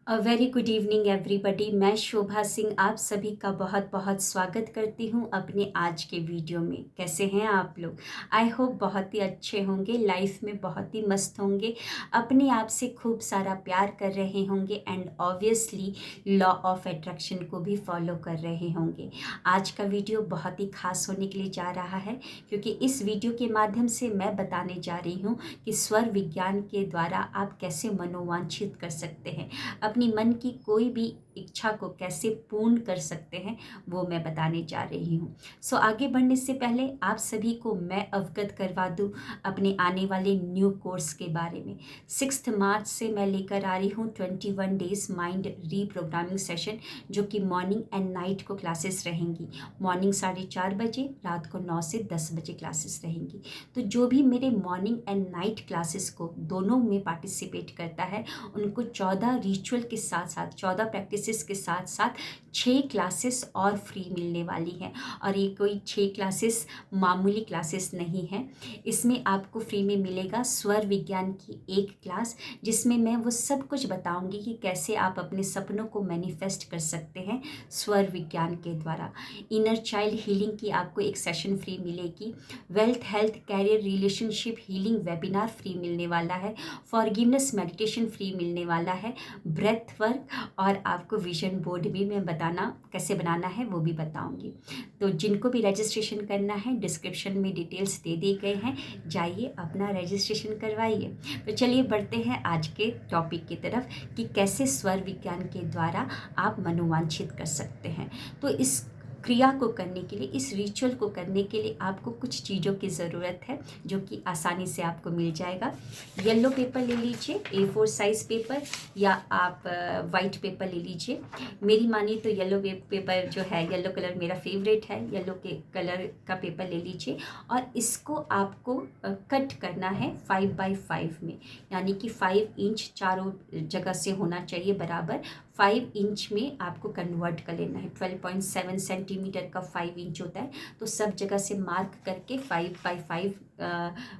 Very good evening everybody. मैं शोभा सिंह आप सभी का बहुत बहुत स्वागत करती हूँ अपने आज के वीडियो में। कैसे हैं आप लोग? आई होप बहुत ही अच्छे होंगे, लाइफ में बहुत ही मस्त होंगे, अपने आप से खूब सारा प्यार कर रहे होंगे and obviously law of attraction को भी फॉलो कर रहे होंगे। आज का वीडियो बहुत ही खास होने के लिए जा रहा है क्योंकि इस वीडियो के माध्यम से मैं बताने जा रही हूँ कि स्वर विज्ञान के द्वारा आप कैसे मनोवांछित कर सकते हैं, अपनी मन की कोई भी इच्छा को कैसे पूर्ण कर सकते हैं, वो मैं बताने जा रही हूँ। सो आगे बढ़ने से पहले आप सभी को मैं अवगत करवा दूँ अपने आने वाले न्यू कोर्स के बारे में। 6 मार्च से मैं लेकर आ रही हूँ 21 डेज माइंड रीप्रोग्रामिंग सेशन, जो कि मॉर्निंग एंड नाइट को क्लासेस रहेंगी। मॉर्निंग 4:30 बजे, रात को 9 से 10 बजे क्लासेस रहेंगी। तो जो भी मेरे मॉर्निंग एंड नाइट क्लासेस को दोनों में पार्टिसिपेट करता है, उनको 14 रिचुअल के साथ साथ 14 प्रैक्टिसेस के साथ साथ 6 क्लासेस और फ्री मिलने वाली हैं। और ये कोई 6 क्लासेस मामूली क्लासेस नहीं है। इसमें आपको फ्री में मिलेगा स्वर विज्ञान की एक क्लास, जिसमें मैं वो सब कुछ बताऊंगी कि कैसे आप अपने सपनों को मैनिफेस्ट कर सकते हैं स्वर विज्ञान के द्वारा। इनर चाइल्ड हीलिंग की आपको एक सेशन फ्री मिलेगी। Wealth, health, career, relationship healing webinar free मिलने वाला है। फॉरगिवनेस मेडिटेशन फ्री मिलने वाला है। ब्रेथ वर्क और आपको विजन बोर्ड भी मैं बताना कैसे बनाना है वो भी बताऊंगी। तो जिनको भी रजिस्ट्रेशन करना है, डिस्क्रिप्शन में डिटेल्स दे दिए गए हैं, जाइए अपना रजिस्ट्रेशन करवाइए। तो चलिए बढ़ते हैं आज के टॉपिक की तरफ कि कैसे स्वर विज्ञान के द्वारा आप मनोवांछित कर सकते हैं। तो इस क्रिया को करने के लिए, इस रिचुअल को करने के लिए आपको कुछ चीज़ों की ज़रूरत है जो कि आसानी से आपको मिल जाएगा। येलो पेपर ले लीजिए, A4 साइज़ पेपर, या आप वाइट पेपर ले लीजिए। मेरी मानिए तो येलो पेपर जो है, येलो कलर मेरा फेवरेट है, येलो के कलर का पेपर ले लीजिए। और इसको आपको कट करना है 5x5 में, यानी कि 5 इंच चारों जगह से होना चाहिए बराबर। 5 इंच में आपको कन्वर्ट कर लेना है। 12.7 सेंटीमीटर का 5 इंच होता है, तो सब जगह से मार्क करके 5x5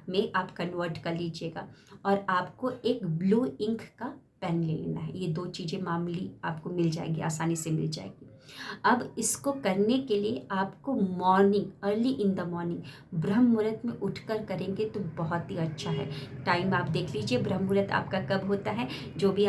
में आप कन्वर्ट कर लीजिएगा। और आपको एक ब्लू इंक का पेन ले लेना है। ये 2 चीज़ें मामूली आपको मिल जाएगी, आसानी से मिल जाएगी। अब इसको करने के लिए आपको morning, early in the morning ब्रह्म मुहूर्त में उठकर करेंगे तो बहुत ही अच्छा है। टाइम आप देख लीजिए ब्रह्म मुहूर्त आपका कब होता है। जो भी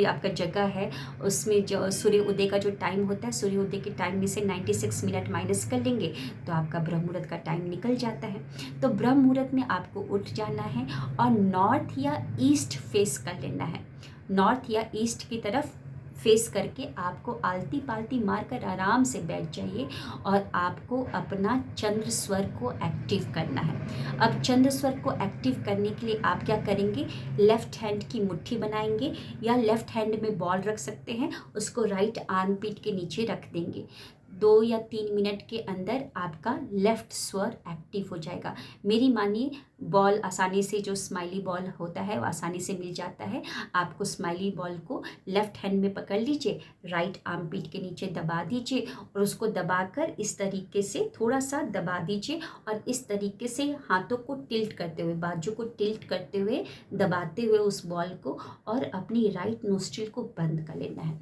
आपका जगह है उसमें जो सूर्य उदय का जो टाइम होता है, सूर्य उदय के टाइम में से 96 मिनट माइनस कर लेंगे तो आपका ब्रह्म मुहूर्त का टाइम निकल जाता है। तो ब्रह्म मुहूर्त में आपको उठ जाना है और नॉर्थ या ईस्ट फेस कर लेना है। नॉर्थ या ईस्ट की तरफ फेस करके आपको आलती पालती मारकर आराम से बैठ जाइए और आपको अपना चंद्र स्वर को एक्टिव करना है। अब चंद्र स्वर को एक्टिव करने के लिए आप क्या करेंगे, लेफ्ट हैंड की मुट्ठी बनाएंगे, या लेफ्ट हैंड में बॉल रख सकते हैं, उसको राइट आर्म पीट के नीचे रख देंगे। 2 या 3 मिनट के अंदर आपका लेफ्ट स्वर एक्टिव हो जाएगा। मेरी मानिए, बॉल आसानी से, जो स्माइली बॉल होता है वो आसानी से मिल जाता है। आपको स्माइली बॉल को लेफ्ट हैंड में पकड़ लीजिए, राइट आर्म पीट के नीचे दबा दीजिए और उसको दबाकर इस तरीके से थोड़ा सा दबा दीजिए और इस तरीके से हाथों को टिल्ट करते हुए, बाजू को टिल्ट करते हुए, दबाते हुए उस बॉल को, और अपनी राइट नोस्ट्रिल को बंद कर लेना है।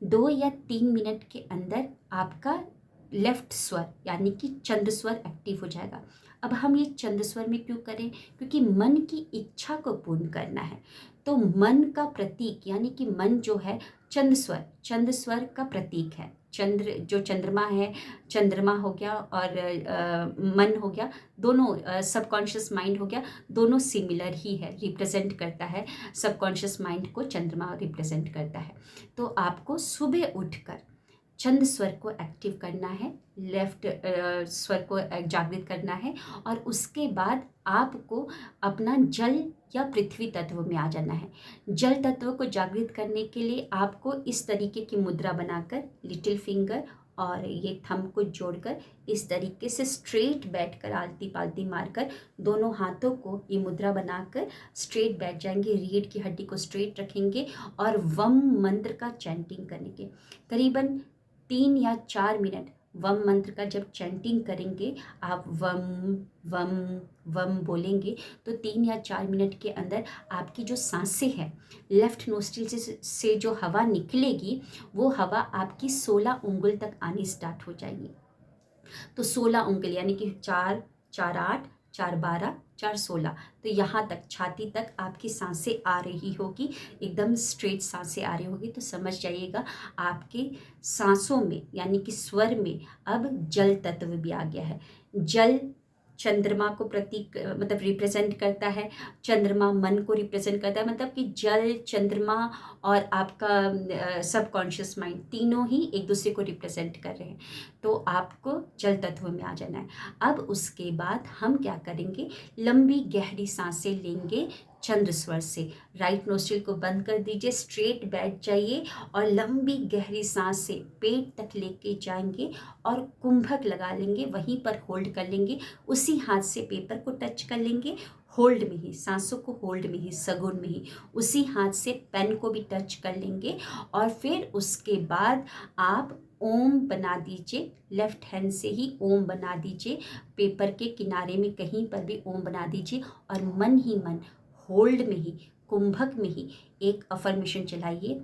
2 या 3 मिनट के अंदर आपका लेफ्ट स्वर यानी कि चंद्र स्वर एक्टिव हो जाएगा। अब हम ये चंद्र स्वर में क्यों करें? क्योंकि मन की इच्छा को पूर्ण करना है। तो मन का प्रतीक यानी कि मन जो है, चंद्र स्वर का प्रतीक है। चंद्र जो चंद्रमा है, चंद्रमा हो गया और मन हो गया, दोनों सबकॉन्शियस माइंड हो गया, दोनों सिमिलर ही है, रिप्रेजेंट करता है। सबकॉन्शियस माइंड को चंद्रमा रिप्रेजेंट करता है। तो आपको सुबह उठकर चंद्र स्वर को एक्टिव करना है, लेफ्ट स्वर को जागृत करना है, और उसके बाद आपको अपना जल या पृथ्वी तत्व में आ जाना है। जल तत्व को जागृत करने के लिए आपको इस तरीके की मुद्रा बनाकर, लिटिल फिंगर और ये थंब को जोड़कर इस तरीके से स्ट्रेट बैठकर, आलती पालती मारकर, दोनों हाथों को ये मुद्रा बनाकर स्ट्रेट बैठ जाएंगे। रीढ़ की हड्डी को स्ट्रेट रखेंगे और वम मंत्र का चैंटिंग करेंगे। करीबन 3 या 4 मिनट वम मंत्र का जब चैंटिंग करेंगे, आप वम वम वम बोलेंगे, तो 3 या 4 मिनट के अंदर आपकी जो सांसें हैं, लेफ्ट नोस्ट्रिल से जो हवा निकलेगी, वो हवा आपकी 16 उंगल तक आनी स्टार्ट हो जाएगी। तो 16 उंगल यानी कि 4 4 8 4 12 4 16, तो यहाँ तक छाती तक आपकी सांसें आ रही होगी, एकदम स्ट्रेट सांसें आ रही होगी। तो समझ जाइएगा आपके सांसों में यानी कि स्वर में अब जल तत्व भी आ गया है। जल चंद्रमा को प्रतीक मतलब रिप्रेजेंट करता है, चंद्रमा मन को रिप्रेजेंट करता है, मतलब कि जल, चंद्रमा और आपका सबकॉन्शियस माइंड तीनों ही एक दूसरे को रिप्रेजेंट कर रहे हैं। तो आपको जल तत्व में आ जाना है। अब उसके बाद हम क्या करेंगे, लंबी गहरी सांसें लेंगे चंद्र स्वर से। राइट नोस्ट्रिल को बंद कर दीजिए, स्ट्रेट बैठ जाइए और लंबी गहरी सांसें पेट तक लेके जाएंगे और कुंभक लगा लेंगे, वहीं पर होल्ड कर लेंगे। उसी हाथ से पेपर को टच कर लेंगे, होल्ड में ही, सांसों को होल्ड में ही, सगुन में ही। उसी हाथ से पेन को भी टच कर लेंगे और फिर उसके बाद आप ओम बना दीजिए, लेफ्ट हैंड से ही ओम बना दीजिए, पेपर के किनारे में कहीं पर भी ओम बना दीजिए और मन ही मन होल्ड में ही, कुंभक में ही एक अफर्मेशन चलाइए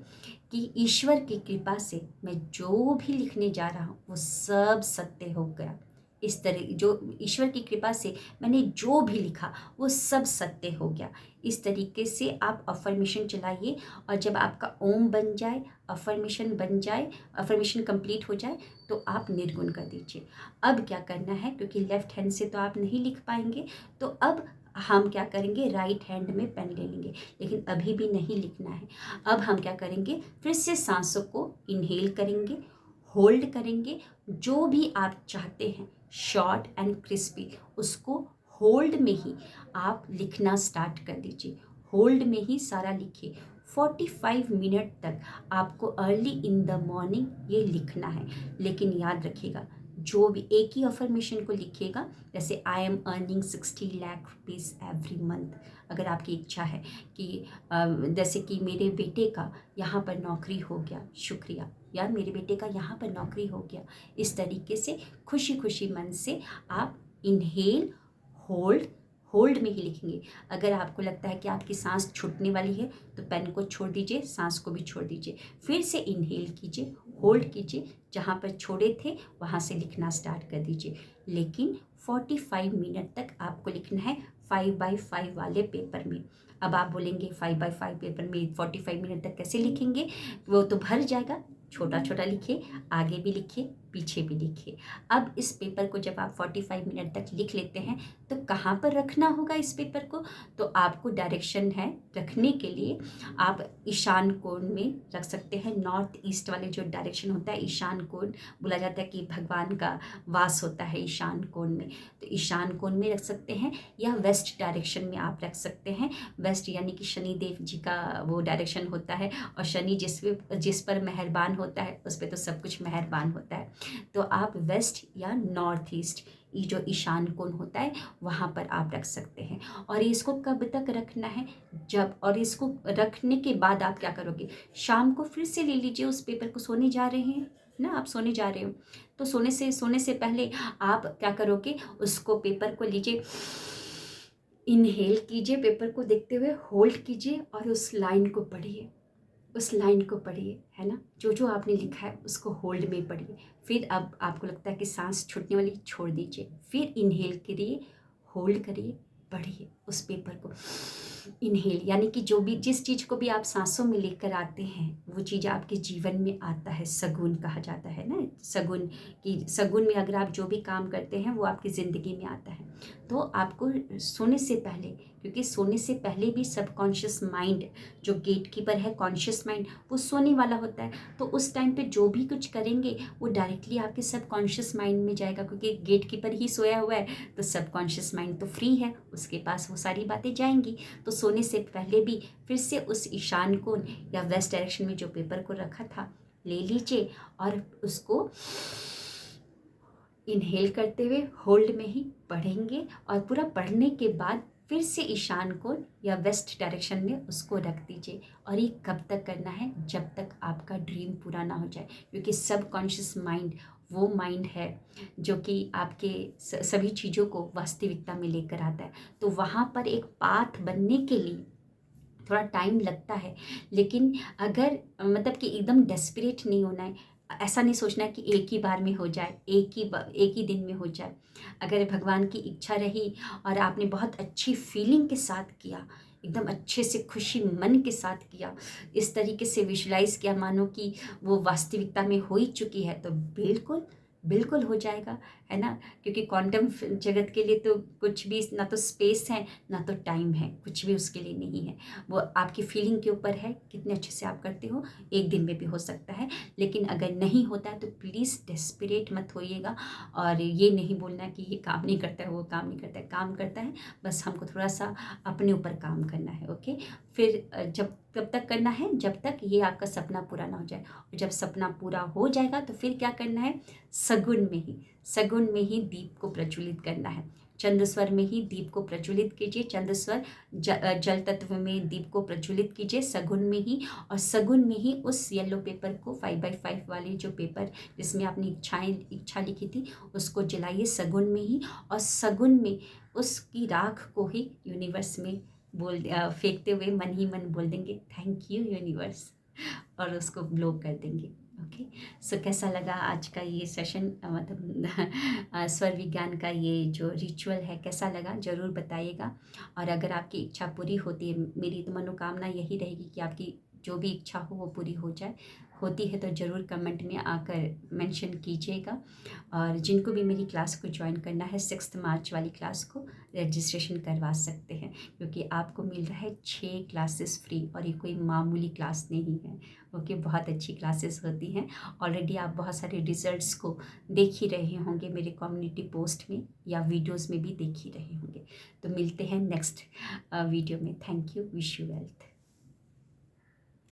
कि ईश्वर की कृपा से मैं जो भी लिखने जा रहा हूँ वो सब सत्य हो गया। इस तरह जो ईश्वर की कृपा से मैंने जो भी लिखा वो सब सत्य हो गया। इस तरीके से आप अफर्मेशन चलाइए और जब आपका ओम बन जाए, अफर्मेशन बन जाए, अफर्मेशन कंप्लीट हो जाए, तो आप निर्गुण कर दीजिए। अब क्या करना है, क्योंकि लेफ्ट हैंड से तो आप नहीं लिख पाएंगे, तो अब हम क्या करेंगे, राइट हैंड में पेन ले लेंगे, लेकिन अभी भी नहीं लिखना है। अब हम क्या करेंगे, फिर से सांसों को इनहेल करेंगे, होल्ड करेंगे, जो भी आप चाहते हैं शॉर्ट एंड क्रिस्पी, उसको होल्ड में ही आप लिखना स्टार्ट कर दीजिए। होल्ड में ही सारा लिखिए। 45 मिनट तक आपको अर्ली इन द मॉर्निंग ये लिखना है। लेकिन याद रखिएगा, जो भी एक ही अफर्मेशन को लिखिएगा, जैसे I am earning 60 lakh rupees every month. अगर आपकी इच्छा है कि जैसे कि मेरे बेटे का यहाँ पर नौकरी हो गया, शुक्रिया यार, मेरे बेटे का यहाँ पर नौकरी हो गया। इस तरीके से खुशी खुशी मन से आप इनहेल, होल्ड, होल्ड में ही लिखेंगे। अगर आपको लगता है कि आपकी सांस छूटने वाली है तो पेन को छोड़ दीजिए, सांस को भी छोड़ दीजिए, फिर से इनहेल कीजिए, होल्ड कीजिए, जहाँ पर छोड़े थे वहाँ से लिखना स्टार्ट कर दीजिए। लेकिन 45 मिनट तक आपको लिखना है 5x5 वाले पेपर में। अब आप बोलेंगे 5x5 पेपर में 45 मिनट तक कैसे लिखेंगे, वो तो भर जाएगा। छोटा छोटा लिखिए, आगे भी लिखिए, पीछे भी लिखिए। अब इस पेपर को जब आप 45 मिनट तक लिख लेते हैं तो कहाँ पर रखना होगा इस पेपर को, तो आपको डायरेक्शन है रखने के लिए। आप ईशान कोण में रख सकते हैं। नॉर्थ ईस्ट वाले जो डायरेक्शन होता है, ईशान कोण बोला जाता है कि भगवान का वास होता है ईशान कोण में, तो ईशान कोण में रख सकते हैं, या वेस्ट डायरेक्शन में आप रख सकते हैं। वेस्ट यानी कि शनि देव जी का वो डायरेक्शन होता है, और शनि जिस पर मेहरबान होता है उस पर तो सब कुछ मेहरबान होता है। तो आप वेस्ट या नॉर्थ ईस्ट, ये जो ईशान कोण होता है वहाँ पर आप रख सकते हैं। और इसको कब तक रखना है, जब, और इसको रखने के बाद आप क्या करोगे, शाम को फिर से ले लीजिए उस पेपर को। सोने जा रहे हैं ना, आप सोने जा रहे हो, तो सोने से पहले आप क्या करोगे, उसको पेपर को लीजिए, इनहेल कीजिए, पेपर को देखते हुए होल्ड कीजिए और उस लाइन को पढ़िए, उस लाइन को पढ़िए, है ना, जो जो आपने लिखा है उसको होल्ड में पढ़िए। फिर अब आपको लगता है कि सांस छूटने वाली, छोड़ दीजिए, फिर इनहेल करिए, होल्ड करिए, पढ़िए उस पेपर को। इनहेल यानी कि जो भी, जिस चीज़ को भी आप सांसों में लेकर आते हैं वो चीज़ आपके जीवन में आता है, सगुन कहा जाता है ना, सगुन की, सगुन में अगर आप जो भी काम करते हैं वो आपकी ज़िंदगी में आता है। तो आपको सोने से पहले, क्योंकि सोने से पहले भी सबकॉन्शियस माइंड, जो गेट कीपर है कॉन्शियस माइंड, वो सोने वाला होता है, तो उस टाइम पे जो भी कुछ करेंगे वो डायरेक्टली आपके सबकॉन्शियस माइंड में जाएगा, क्योंकि गेट कीपर ही सोया हुआ है, तो सबकॉन्शियस माइंड तो फ्री है, उसके पास वो सारी बातें जाएंगी। तो सोने से पहले भी फिर से उस ईशान कोण या वेस्ट डायरेक्शन में जो पेपर को रखा था ले लीजिए और उसको इनहेल करते हुए होल्ड में ही पढ़ेंगे, और पूरा पढ़ने के बाद फिर से ईशान कोण या वेस्ट डायरेक्शन में उसको रख दीजिए। और ये कब तक करना है, जब तक आपका ड्रीम पूरा ना हो जाए, क्योंकि सबकॉन्शियस माइंड वो माइंड है जो कि आपके सभी चीज़ों को वास्तविकता में लेकर आता है। तो वहाँ पर एक पाथ बनने के लिए थोड़ा टाइम लगता है, लेकिन अगर मतलब कि एकदम डेस्परेट नहीं होना है, ऐसा नहीं सोचना है कि एक ही बार में हो जाए, एक ही दिन में हो जाए। अगर भगवान की इच्छा रही और आपने बहुत अच्छी फीलिंग के साथ किया, एकदम अच्छे से खुशी मन के साथ किया, इस तरीके से विजुलाइज किया मानो कि वो वास्तविकता में हो ही चुकी है, तो बिल्कुल बिल्कुल हो जाएगा, है ना। क्योंकि क्वांटम जगत के लिए तो कुछ भी ना तो स्पेस है ना तो टाइम है, कुछ भी उसके लिए नहीं है। वो आपकी फीलिंग के ऊपर है, कितने अच्छे से आप करते हो। एक दिन में भी हो सकता है, लेकिन अगर नहीं होता है तो प्लीज़ डेस्परेट मत होइएगा। और ये नहीं बोलना कि ये काम नहीं करता है, वो काम नहीं करता है, काम करता है। बस हमको थोड़ा सा अपने ऊपर काम करना है, ओके। फिर जब कब तक करना है, जब तक ये आपका सपना पूरा ना हो जाए। और जब सपना पूरा हो जाएगा तो फिर क्या करना है, सगुन में ही दीप को प्रज्वलित करना है। चंद्र स्वर में ही दीप को प्रज्वलित कीजिए, चंद्र स्वर जल तत्व में दीप को प्रज्वलित कीजिए सगुन में ही। और सगुन में ही उस येलो पेपर को 5x5 वाली जो पेपर जिसमें आपने इच्छा लिखी थी उसको जलाइए सगुन में ही। और सगुन में उसकी राख को ही यूनिवर्स में फेंकते हुए मन ही मन बोल देंगे थैंक यू यूनिवर्स, और उसको ब्लो कर देंगे, ओके। सो कैसा लगा आज का ये सेशन, मतलब स्वर विज्ञान का ये जो रिचुअल है, कैसा लगा ज़रूर बताइएगा। और अगर आपकी इच्छा पूरी होती है, मेरी तो मनोकामना यही रहेगी कि आपकी जो भी इच्छा हो वो पूरी हो जाए। होती है तो ज़रूर कमेंट में आकर मेंशन कीजिएगा। और जिनको भी मेरी क्लास को ज्वाइन करना है 6 मार्च वाली क्लास को रजिस्ट्रेशन करवा सकते हैं, क्योंकि आपको मिल रहा है 6 क्लासेस फ्री, और ये कोई मामूली क्लास नहीं है, ओके। बहुत अच्छी क्लासेस होती हैं। ऑलरेडी आप बहुत सारे रिजल्ट्स को देख ही रहे होंगे, मेरे कम्युनिटी पोस्ट में या वीडियोस में भी देख ही रहे होंगे। तो मिलते हैं नेक्स्ट वीडियो में। Thank you, wish you wealth.